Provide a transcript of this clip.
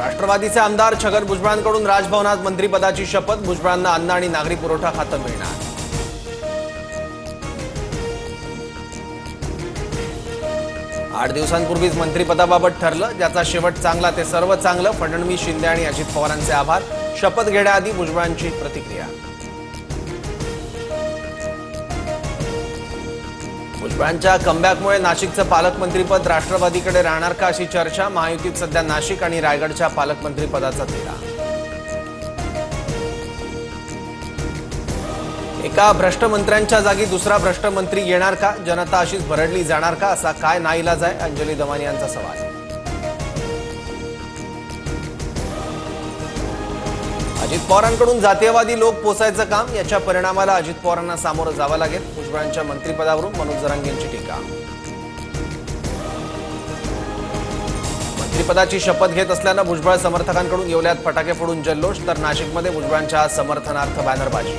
राष्ट्रवादीचे आमदार छगन भुजबळांकडून राजभवनात मंत्रिपदाची शपथ। भुजबळांना अन्न आणि नागरी पुरवठा खातं मिळणार। 8 दिवसांपूर्वीच मंत्रिपदाबाबत ठरलं, ज्याचा शेवट चांगला ते सर्व चांगलं। फडणवीस, शिंदे आणि अजित पवारांचे आभार। शपथ घेण्याआधी भुजबळांची प्रतिक्रिया। भुजबळांच्या कमबॅकमुळे नाशिकचं पालकमंत्रीपद राष्ट्रवादीकडे राहणार का, अशी चर्चा। महायुतीत सध्या नाशिक आणि रायगडच्या पालकमंत्रीपदाचा तिढा। एका भ्रष्ट मंत्र्यांच्या जागी दुसरा भ्रष्ट मंत्री येणार का? जनता अशीच भरडली जाणार का? असा काय नाईलाज आहे? अंजली दमानी यांचा सवाल। अजित पवारांकडून जातीयवादी लोक पोसायचं काम, याच्या परिणामाला अजित पवारांना सामोरं जावं लागेल। भुजबळांच्या मंत्रिपदावरून मनोज जरांगेंची टीका। मंत्रिपदाची शपथ घेत असल्यानं भुजबळ समर्थकांकडून येवल्यात फटाके फोडून जल्लोष, तर नाशिकमध्ये भुजबळांच्या समर्थनार्थ बॅनरबाजी।